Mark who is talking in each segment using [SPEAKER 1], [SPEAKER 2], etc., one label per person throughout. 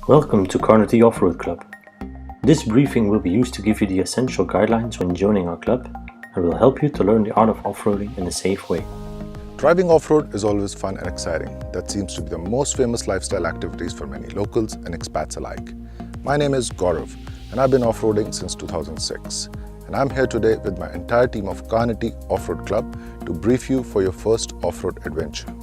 [SPEAKER 1] Welcome to Carnity Off-Road Club. This briefing will be used to give you the essential guidelines when joining our club and will help you to learn the art of off-roading in a safe way.
[SPEAKER 2] Driving off-road is always fun and exciting. That seems to be the most famous lifestyle activities for many locals and expats alike. My name is Gaurav and I've been off-roading since 2006. And I'm here today with my entire team of Carnity Off-Road Club to brief you for your first off-road adventure.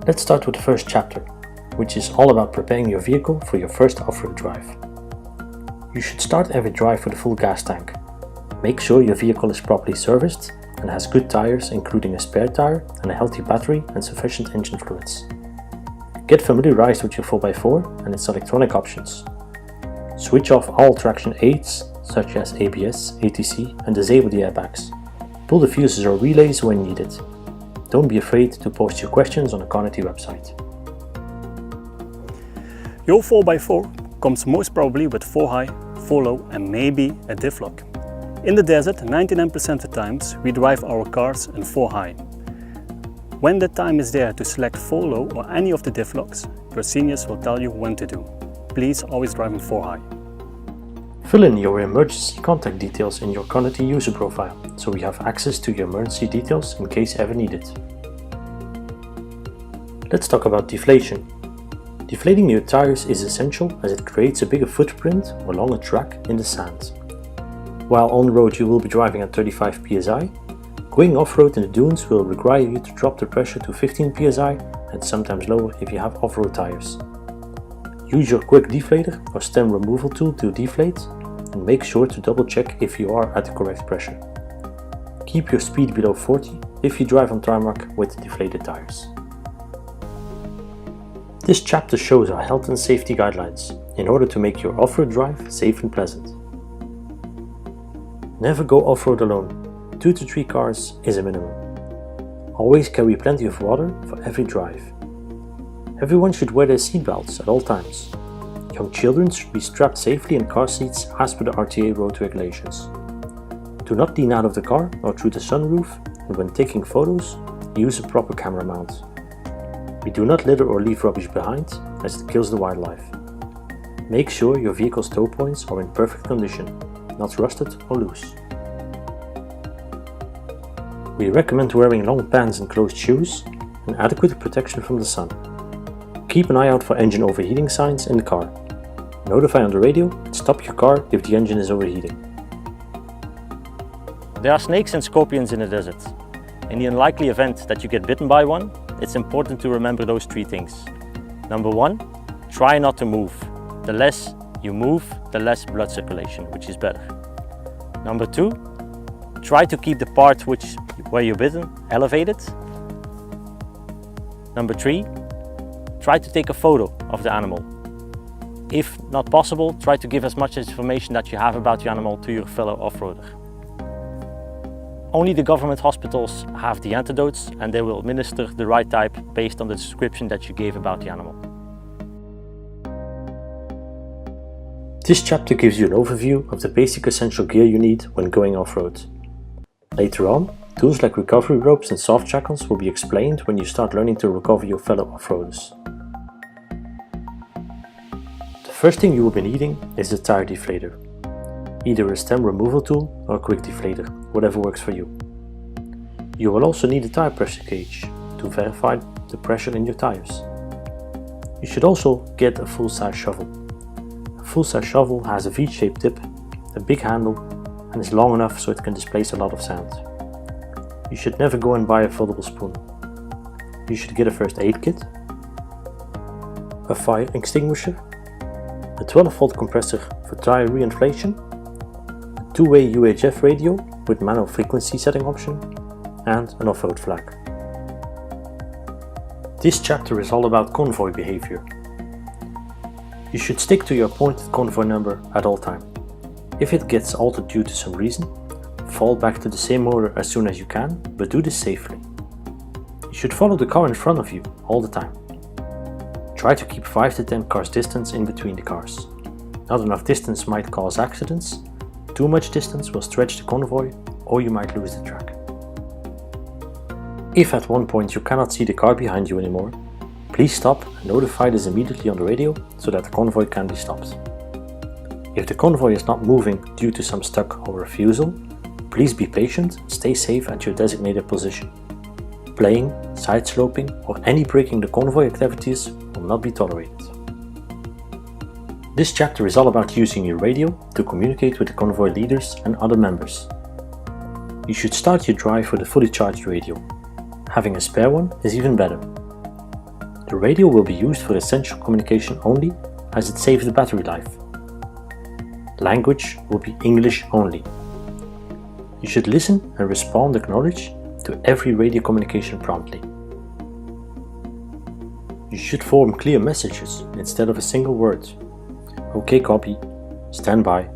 [SPEAKER 1] Let's start with the first chapter, which is all about preparing your vehicle for your first off-road drive. You should start every drive with a full gas tank. Make sure your vehicle is properly serviced and has good tires, including a spare tire and a healthy battery and sufficient engine fluids. Get familiarized with your 4x4 and its electronic options. Switch off all traction aids such as ABS, ATC, and disable the airbags. Pull the fuses or relays when needed. Don't be afraid to post your questions on the Carnity website.
[SPEAKER 3] Your 4x4 comes most probably with 4 high, 4 low and maybe a diff lock. In the desert, 99% of the times we drive our cars in 4 high. When the time is there to select 4 low or any of the diff locks, your seniors will tell you when to do. Please always drive in 4 high.
[SPEAKER 1] Fill in your emergency contact details in your Carnity user profile so we have access to your emergency details in case ever needed. Let's talk about deflation. Deflating your tires is essential as it creates a bigger footprint along a track in the sand. While on road you will be driving at 35 psi, going off-road in the dunes will require you to drop the pressure to 15 psi and sometimes lower if you have off-road tires. Use your quick deflator or stem removal tool to deflate and make sure to double check if you are at the correct pressure. Keep your speed below 40 if you drive on tarmac with deflated tires. This chapter shows our health and safety guidelines in order to make your off-road drive safe and pleasant. Never go off-road alone. 2 to 3 cars is a minimum. Always carry plenty of water for every drive. Everyone should wear their seatbelts at all times. Young children should be strapped safely in car seats as per the RTA road regulations. Do not lean out of the car or through the sunroof, and when taking photos, use a proper camera mount. We do not litter or leave rubbish behind, as it kills the wildlife. Make sure your vehicle's tow points are in perfect condition, not rusted or loose. We recommend wearing long pants and closed shoes and adequate protection from the sun. Keep an eye out for engine overheating signs in the car. Notify on the radio and stop your car if the engine is overheating.
[SPEAKER 4] There are snakes and scorpions in the desert. In the unlikely event that you get bitten by one, it's important to remember those 3 things. Number 1, try not to move. The less you move, the less blood circulation, which is better. Number 2, try to keep the part where you're bitten elevated. Number 3, try to take a photo of the animal. If not possible, try to give as much information that you have about the animal to your fellow off-roader. Only the government hospitals have the antidotes and they will administer the right type based on the description that you gave about the animal.
[SPEAKER 1] This chapter gives you an overview of the basic essential gear you need when going off-road. Later on, tools like recovery ropes and soft shackles will be explained when you start learning to recover your fellow off-roaders. The first thing you will be needing is a tire deflator. Either a stem removal tool or a quick deflator, whatever works for you. You will also need a tire pressure gauge to verify the pressure in your tires. You should also get a full-size shovel. A full-size shovel has a V-shaped tip, a big handle, and is long enough so it can displace a lot of sand. You should never go and buy a foldable spoon. You should get a first aid kit, a fire extinguisher, a 12-volt compressor for tire reinflation, a 2-way UHF radio with manual frequency setting option, and an off-road flag. This chapter is all about convoy behavior. You should stick to your appointed convoy number at all time. If it gets altered due to some reason, fall back to the same order as soon as you can, but do this safely. You should follow the car in front of you all the time. Try to keep 5 to 10 cars distance in between the cars. Not enough distance might cause accidents, too much distance will stretch the convoy or you might lose the track. If at one point you cannot see the car behind you anymore, Please stop and notify this immediately on the radio so that the convoy can be stopped. If the convoy is not moving due to some stuck or refusal, please be patient and stay safe at your designated position. Playing, side-sloping or any breaking the convoy activities will not be tolerated. This chapter is all about using your radio to communicate with the convoy leaders and other members. You should start your drive with a fully charged radio. Having a spare one is even better. The radio will be used for essential communication only, as it saves the battery life. Language will be English only. You should listen and respond acknowledge to every radio communication promptly. You should form clear messages instead of a single word. Okay, copy. Stand by.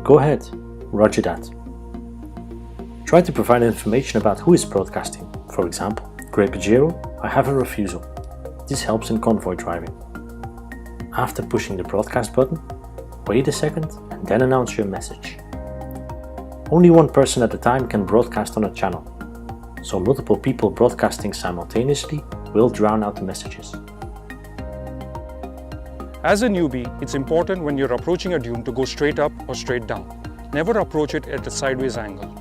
[SPEAKER 1] Go ahead. Roger that. Try to provide information about who is broadcasting. For example, Grey Pajero, I have a refusal. This helps in convoy driving. After pushing the broadcast button, wait a second and then announce your message. Only one person at a time can broadcast on a channel, so multiple people broadcasting simultaneously will drown out the messages.
[SPEAKER 5] As a newbie, it's important when you're approaching a dune to go straight up or straight down. Never approach it at a sideways angle.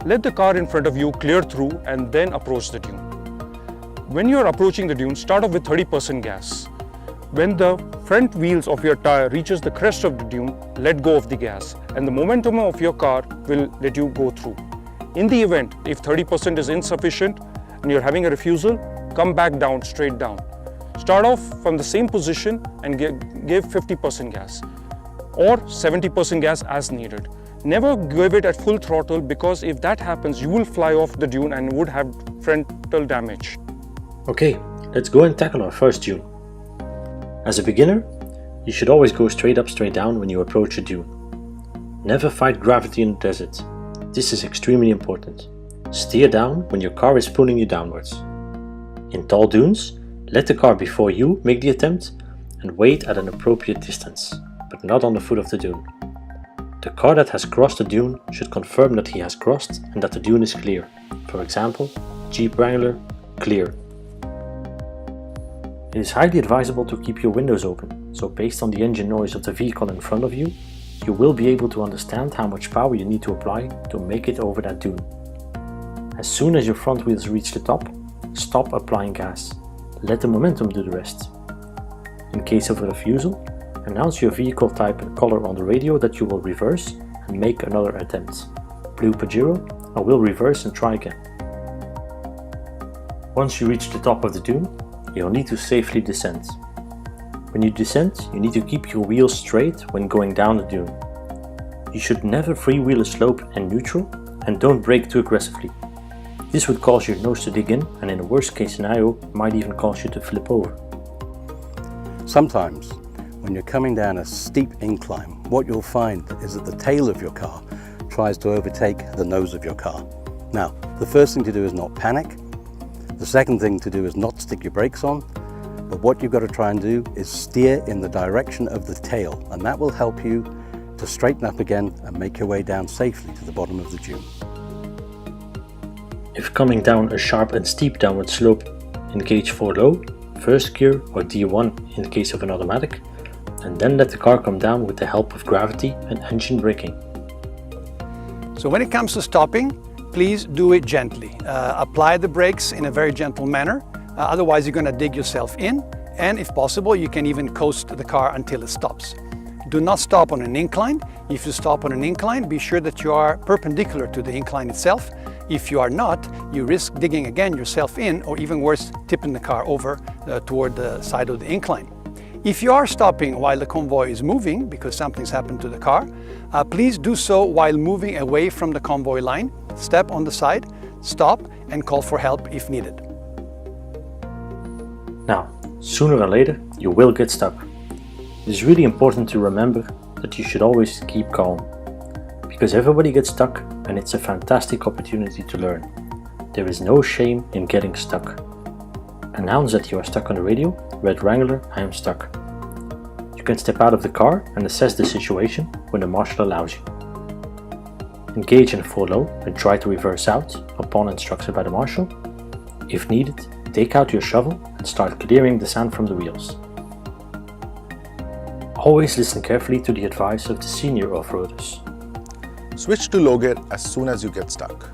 [SPEAKER 5] Let the car in front of you clear through and then approach the dune. When you're approaching the dune, start off with 30% gas. When the front wheels of your tire reaches the crest of the dune, let go of the gas and the momentum of your car will let you go through. In the event, if 30% is insufficient and you're having a refusal, come back down, straight down. Start off from the same position and give 50% gas or 70% gas as needed. Never give it at full throttle, because if that happens, you will fly off the dune and would have frontal damage.
[SPEAKER 1] Okay, let's go and tackle our first dune. As a beginner, you should always go straight up, straight down when you approach a dune. Never fight gravity in the desert. This is extremely important. Steer down when your car is pulling you downwards. In tall dunes, let the car before you make the attempt and wait at an appropriate distance, but not on the foot of the dune. The car that has crossed the dune should confirm that he has crossed and that the dune is clear. For example, Jeep Wrangler, clear. It is highly advisable to keep your windows open, so based on the engine noise of the vehicle in front of you, you will be able to understand how much power you need to apply to make it over that dune. As soon as your front wheels reach the top, stop applying gas. Let the momentum do the rest. In case of a refusal, announce your vehicle type and color on the radio that you will reverse and make another attempt. Blue Pajero, I will reverse and try again. Once you reach the top of the dune, you'll need to safely descend. When you descend, you need to keep your wheels straight when going down the dune. You should never freewheel a slope and neutral, and don't brake too aggressively. This would cause your nose to dig in, and in a worst case scenario might even cause you to flip over.
[SPEAKER 6] Sometimes when you're coming down a steep incline, what you'll find is that the tail of your car tries to overtake the nose of your car. Now, the first thing to do is not panic. The second thing to do is not stick your brakes on, but what you've got to try and do is steer in the direction of the tail, and that will help you to straighten up again and make your way down safely to the bottom of the dune.
[SPEAKER 1] If coming down a sharp and steep downward slope, engage 4 low, first gear or D1 in the case of an automatic, and then let the car come down with the help of gravity and engine braking.
[SPEAKER 7] So when it comes to stopping, please do it gently. Apply the brakes in a very gentle manner, otherwise you're going to dig yourself in, and if possible you can even coast the car until it stops. Do not stop on an incline. If you stop on an incline, be sure that you are perpendicular to the incline itself. If you are not, you risk digging again yourself in, or even worse, tipping the car over toward the side of the incline. If you are stopping while the convoy is moving, because something's happened to the car, please do so while moving away from the convoy line. Step on the side, stop, and call for help if needed.
[SPEAKER 1] Now, sooner or later, you will get stuck. It is really important to remember that you should always keep calm, because everybody gets stuck and it's a fantastic opportunity to learn. There is no shame in getting stuck. Announce that you are stuck on the radio, Red Wrangler, I am stuck. You can step out of the car and assess the situation when the marshal allows you. Engage in 4 low and try to reverse out upon instruction by the marshal. If needed, take out your shovel and start clearing the sand from the wheels. Always listen carefully to the advice of the senior off-roaders.
[SPEAKER 2] Switch to low gear as soon as you get stuck.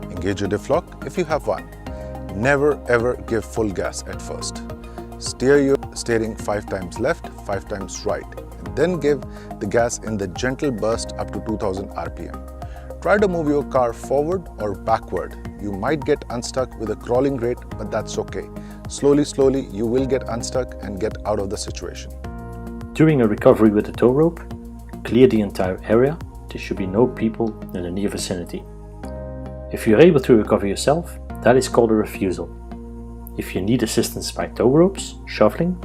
[SPEAKER 2] Engage your diff lock if you have one. Never ever give full gas at first. Steer your steering 5 times left, 5 times right, and then give the gas in the gentle burst up to 2000 RPM. Try to move your car forward or backward. You might get unstuck with a crawling rate, but that's okay. Slowly, you will get unstuck and get out of the situation.
[SPEAKER 1] During a recovery with a tow rope, clear the entire area. There should be no people in the near vicinity. If you're able to recover yourself, that is called a refusal. If you need assistance by tow ropes, shuffling,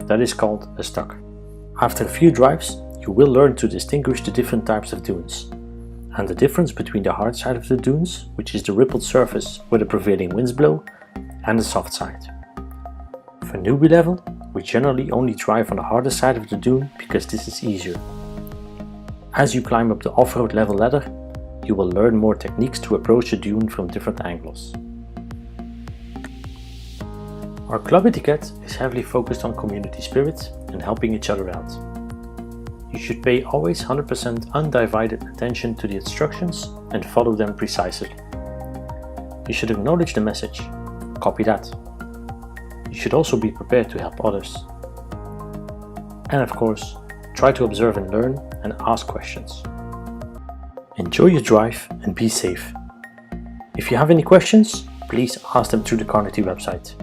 [SPEAKER 1] that is called a stuck. After a few drives, you will learn to distinguish the different types of dunes, and the difference between the hard side of the dunes, which is the rippled surface where the prevailing winds blow, and the soft side. For newbie level, we generally only drive on the harder side of the dune because this is easier. As you climb up the off-road level ladder, you will learn more techniques to approach the dune from different angles. Our club etiquette is heavily focused on community spirit and helping each other out. You should pay always 100% undivided attention to the instructions and follow them precisely. You should acknowledge the message, copy that. You should also be prepared to help others. And of course, try to observe and learn and ask questions. Enjoy your drive and be safe. If you have any questions, please ask them through the Carnity website.